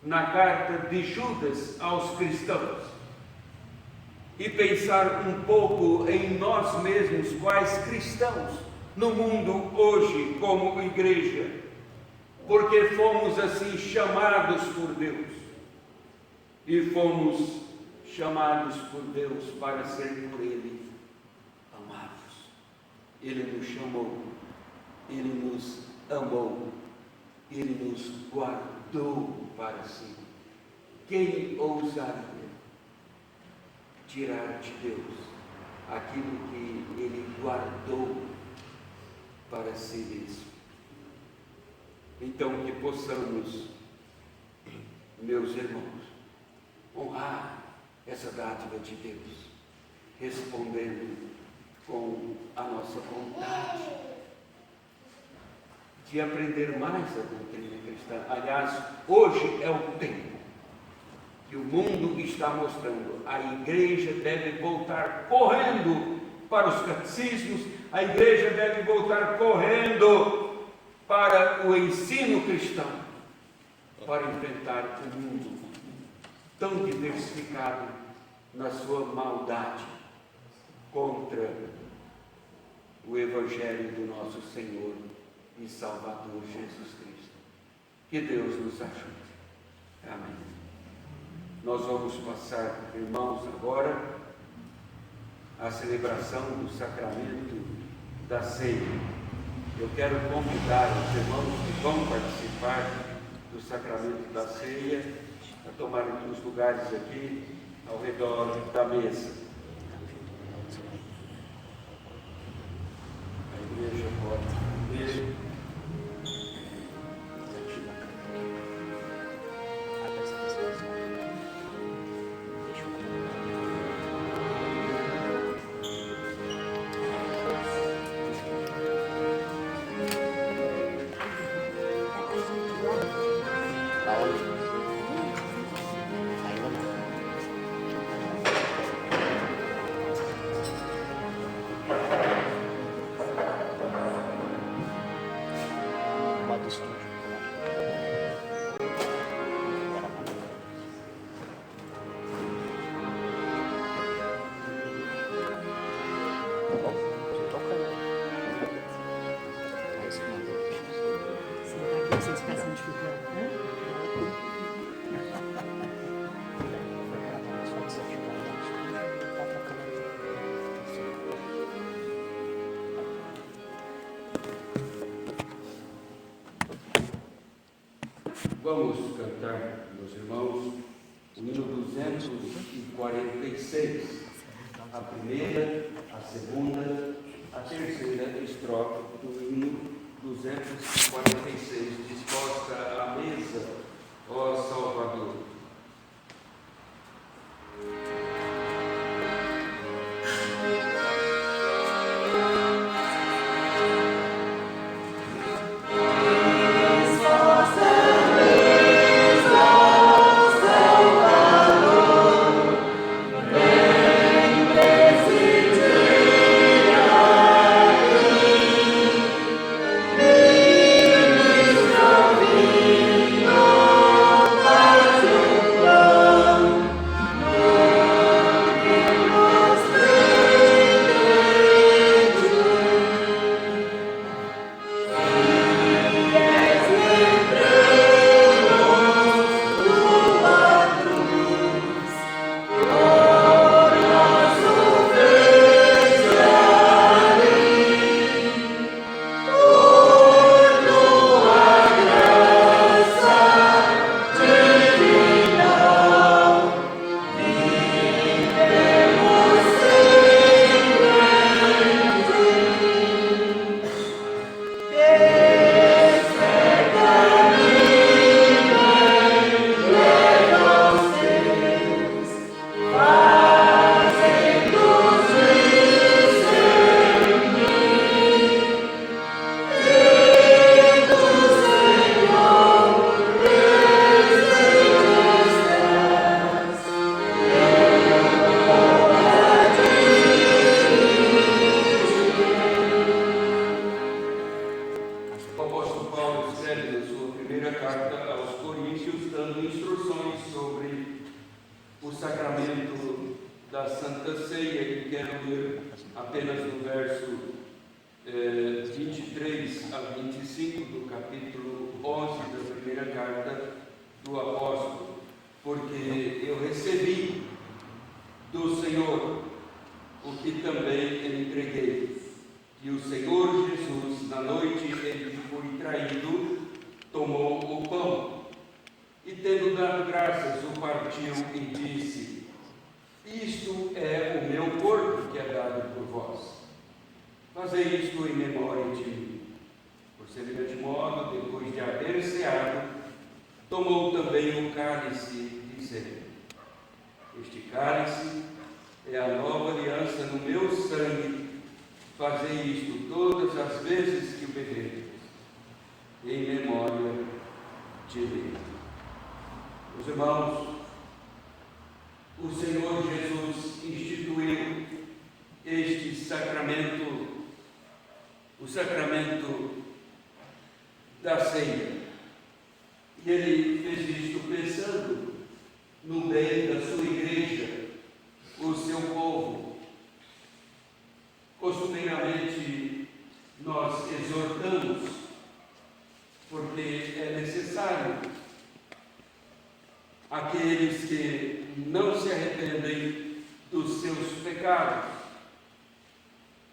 na carta de Judas aos cristãos, e pensar um pouco em nós mesmos, quais cristãos no mundo hoje como igreja, porque fomos assim chamados por Deus, e fomos chamados por Deus para ser por Ele amados. Ele nos chamou, Ele nos amou, Ele nos guardou para si. Quem ousaria tirar de Deus aquilo que Ele guardou para si mesmo? Então, que possamos, meus irmãos, honrar essa dádiva de Deus, respondendo com a nossa vontade de aprender mais a doutrina cristã. Aliás, hoje é o tempo que o mundo está mostrando. A igreja deve voltar correndo para os catecismos, a igreja deve voltar correndo para o ensino cristão, para enfrentar o mundo tão diversificado na sua maldade contra o Evangelho. Evangelho do nosso Senhor e Salvador Jesus Cristo. Que Deus nos ajude. Amém. Nós vamos passar, irmãos, agora a celebração do sacramento da ceia. Eu quero convidar os irmãos que vão participar do sacramento da ceia a tomarem os lugares aqui ao redor da mesa. A igreja pode ver. Vamos cantar, meus irmãos, o hino 246, a primeira, a segunda, a terceira estrofe do hino 246, disposta à mesa, ó Salvador. Meus irmãos, o Senhor Jesus instituiu este sacramento, o sacramento da ceia. E Ele fez isto pensando no bem da sua igreja, o seu povo. Costumeiramente nós exortamos, porque é necessário. Aqueles que não se arrependem dos seus pecados,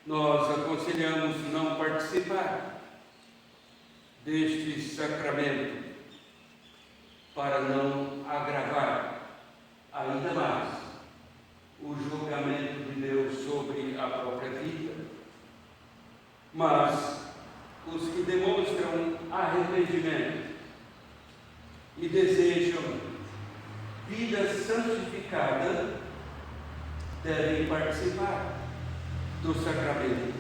nós aconselhamos não participar deste sacramento, para não agravar ainda mais o julgamento de Deus sobre a própria vida. Mas os que demonstram arrependimento e desejam vida santificada devem participar do sacramento.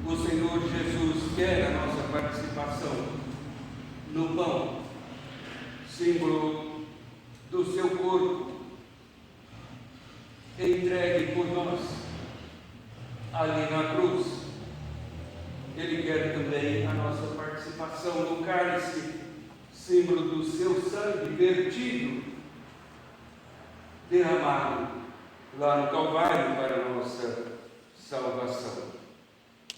O Senhor Jesus quer a nossa participação no pão, símbolo do seu corpo, entregue por nós ali na cruz. Ele quer também a nossa participação no cálice, símbolo do seu sangue vertido, derramado lá no Calvário para a nossa salvação.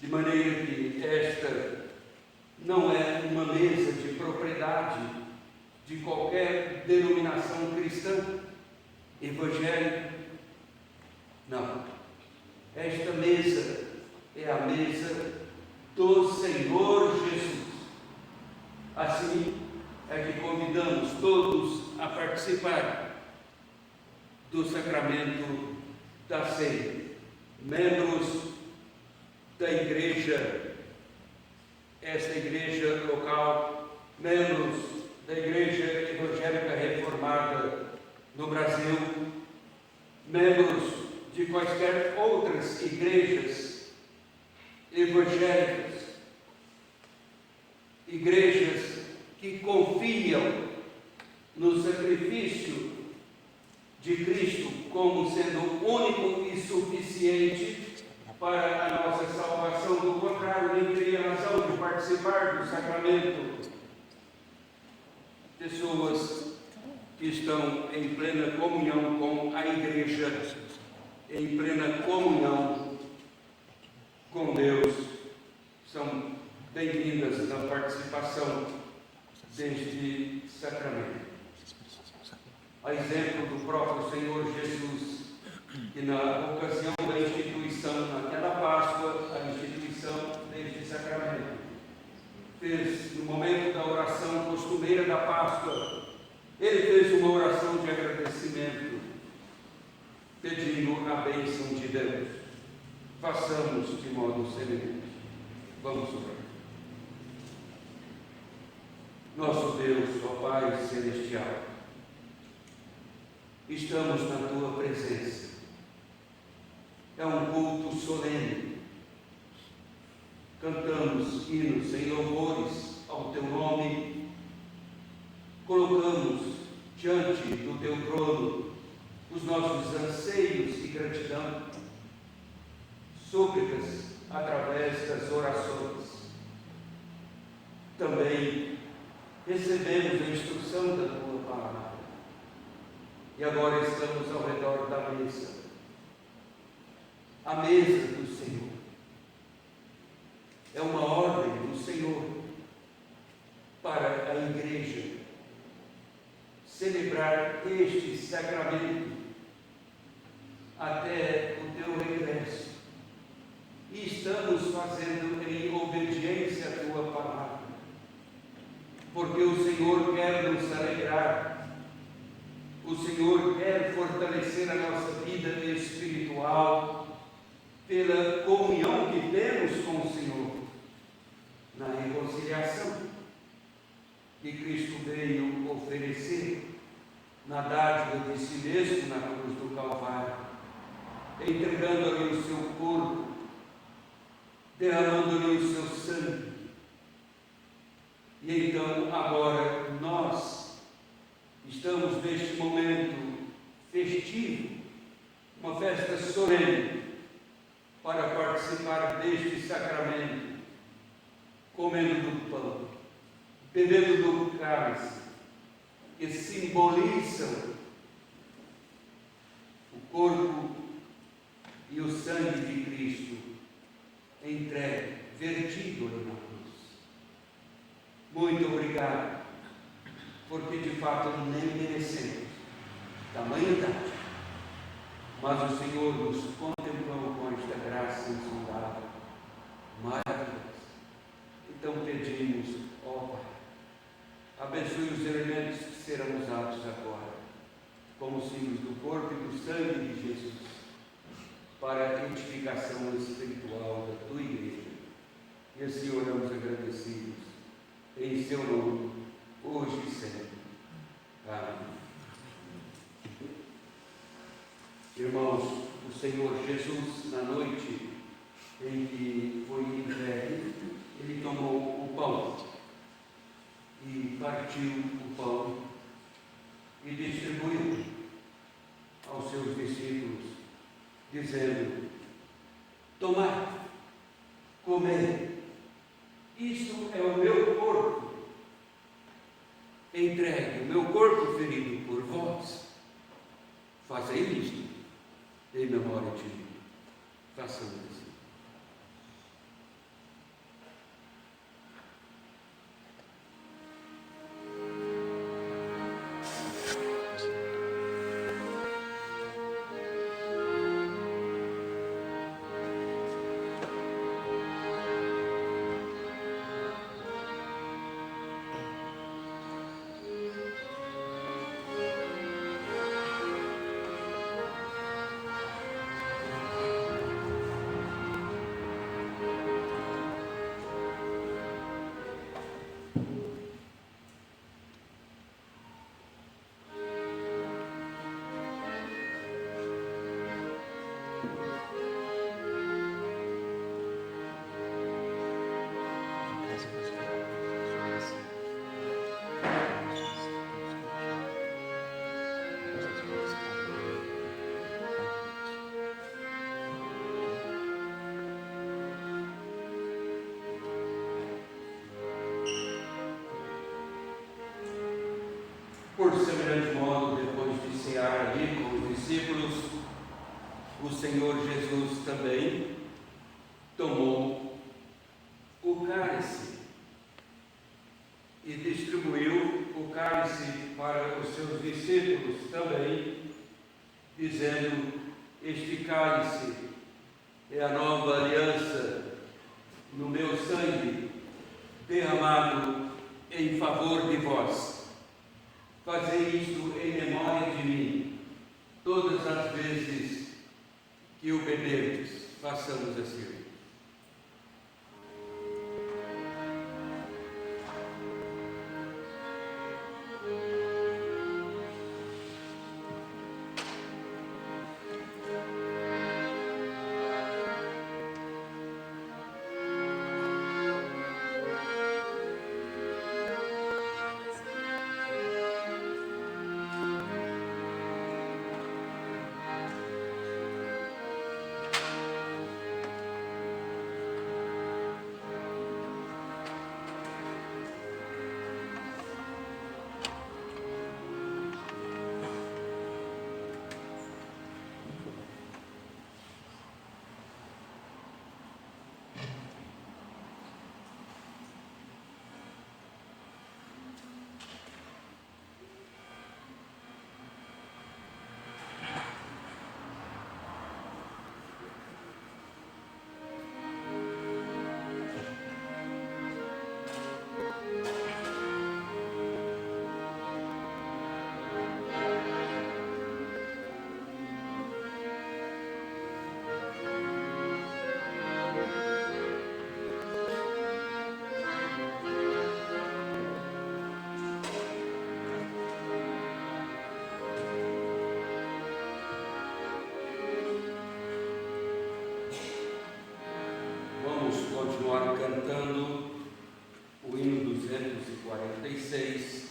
De maneira que esta não é uma mesa de propriedade de qualquer denominação cristã, evangélica. Não. Esta mesa é a mesa do Senhor Jesus. Assim é que convidamos todos a participar do sacramento da ceia. Membros da igreja, esta igreja local, membros da Igreja Evangélica Reformada no Brasil, membros de quaisquer outras igrejas evangélicas, igrejas que confiam no sacrifício de Cristo como sendo único e suficiente para a nossa salvação. Do contrário, nem teria razão de participar do sacramento. Pessoas que estão em plena comunhão com a igreja, em plena comunhão com Deus, são bem-vindas na participação deste sacramento. A exemplo do próprio Senhor Jesus, que na ocasião da instituição, naquela Páscoa, a instituição deste sacramento, fez, no momento da oração costumeira da Páscoa, ele fez uma oração de agradecimento, pedindo a bênção de Deus. Façamos de modo semelhante. Vamos orar. Nosso Deus, ó Pai Celestial, estamos na Tua presença. É um culto solene. Cantamos hinos em louvores ao Teu nome. Colocamos diante do Teu trono os nossos anseios e gratidão, súplicas através das orações. Também recebemos a instrução da Tua palavra. E agora estamos ao redor da mesa, a mesa do Senhor. É uma ordem do Senhor para a igreja celebrar este sacramento até o Teu regresso. E estamos fazendo em obediência à Tua palavra, porque o Senhor quer nos alegrar. O Senhor quer fortalecer a nossa vida espiritual pela comunhão que temos com o Senhor, na reconciliação que Cristo veio oferecer, na dádiva de si mesmo na cruz do Calvário, entregando-lhe o seu corpo, derramando-lhe o seu sangue. E então, agora, nós estamos neste momento festivo, uma festa solene, para participar deste sacramento, comendo do pão, bebendo do cálice, que simbolizam o corpo e o sangue de Cristo entregue obrigado, porque de fato nem merecemos tamanha idade, mas o Senhor nos contemplou com esta graça insondável, maravilhosa. Então pedimos, ó Pai, abençoe os elementos que serão usados agora, como símbolos do corpo e do sangue de Jesus, para a edificação espiritual da tua igreja. E assim oramos agradecidos, em seu nome, hoje e sempre. Amém. Irmãos, o Senhor Jesus, na noite em que foi entregue, ele tomou o pão e partiu o pão e distribuiu aos seus discípulos, dizendo: tomai, comei, isto é o meu corpo entregue, o meu corpo ferido por vós. Fazei isto em memória de mim. Façamos assim. Por semelhante modo, depois de cear ali com os discípulos, o Senhor Jesus também tomou o cálice e distribuiu o cálice para os seus discípulos também, dizendo: este cálice é a nova aliança no meu sangue, derramado em favor de vós. Fazei isto em memória de mim, todas as vezes que o beberdes. Façamos assim. Continuar cantando o hino 246,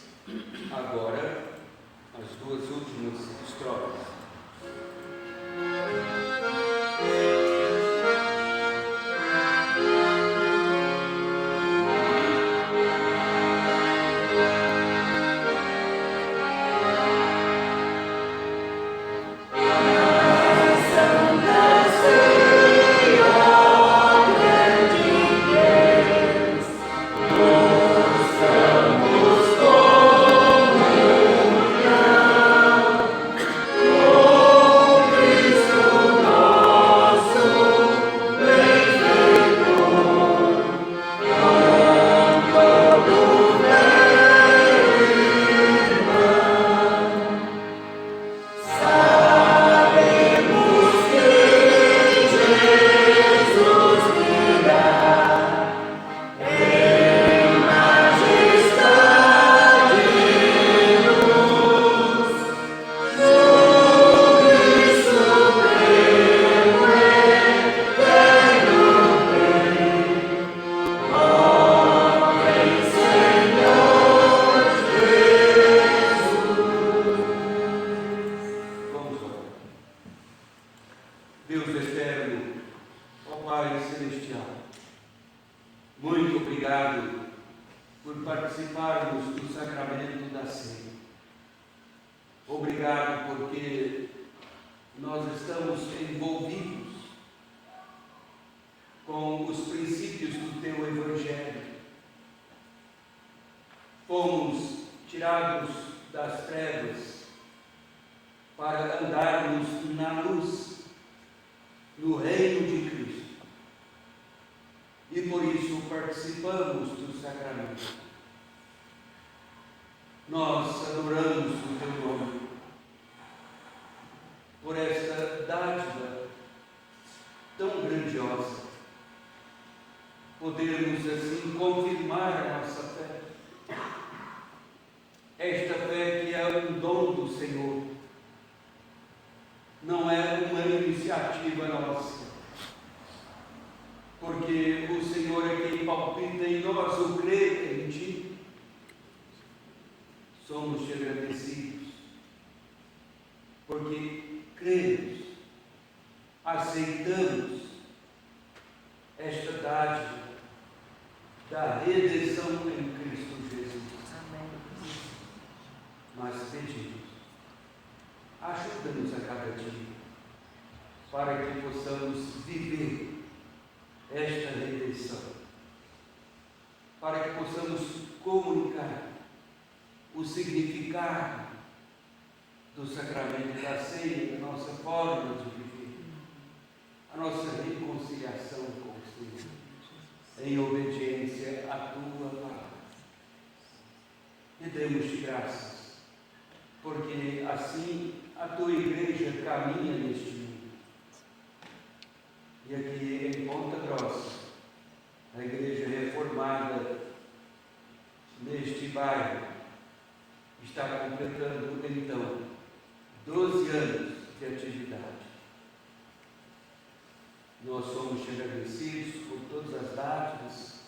agora as duas últimas estrofes. Amor. Celestial, muito obrigado por participarmos do sacramento da ceia. Obrigado porque nós estamos envolvidos com os princípios do Teu Evangelho. Fomos tirados das trevas para andarmos na luz, no reino de Cristo. E por isso participamos do sacramento. Nós adoramos o Teu nome por esta dádiva tão grandiosa. Podermos assim confirmar a nossa fé. Esta fé que é um dom do Senhor. Não é uma iniciativa nossa. Porque o Senhor é quem palpita em nós o crer em Ti. Somos agradecidos, porque cremos, aceitamos esta dádiva da redenção em Cristo Jesus. Amém. Mas pedimos, ajuda-nos a cada dia, para que possamos viver esta redenção, para que possamos comunicar o significado do sacramento da ceia, da nossa forma de viver, a nossa reconciliação com o Senhor, em obediência à Tua palavra. E demos-te graças, porque assim a Tua Igreja caminha neste mundo. E aqui em Ponta Grossa, a Igreja Reformada neste bairro está completando, então, 12 anos de atividade. Nós somos agradecidos por todas as dádivas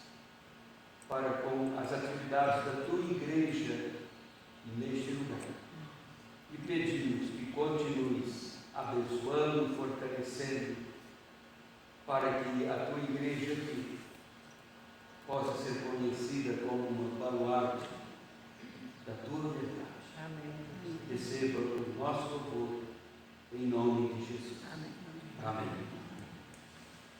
para com as atividades da Tua Igreja neste lugar. E pedimos que continues abençoando, fortalecendo, para que a Tua Igreja aqui possa ser conhecida como uma baluarte da Tua verdade. Amém. Receba o nosso louvor em nome de Jesus. Amém. Amém.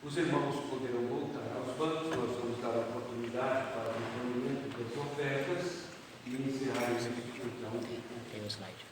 Os irmãos poderão voltar aos bancos, nós vamos dar a oportunidade para o encaminhamento das ofertas e encerrar essa discussão. Tem um slide.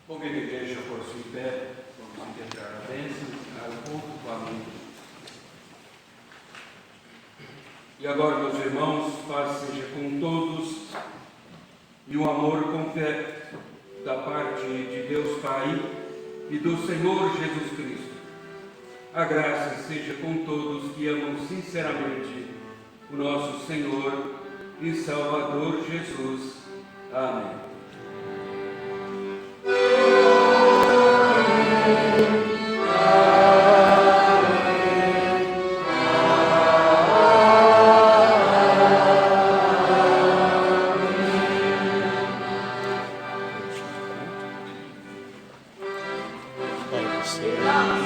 Convido a igreja a pôr-se em pé, vamos integrar a bênção, ensinar o culto com a mente. E agora, meus irmãos, paz seja com todos e o amor com fé da parte de Deus Pai e do Senhor Jesus Cristo. A graça seja com todos que amam sinceramente o nosso Senhor e Salvador Jesus. Amém. Sela.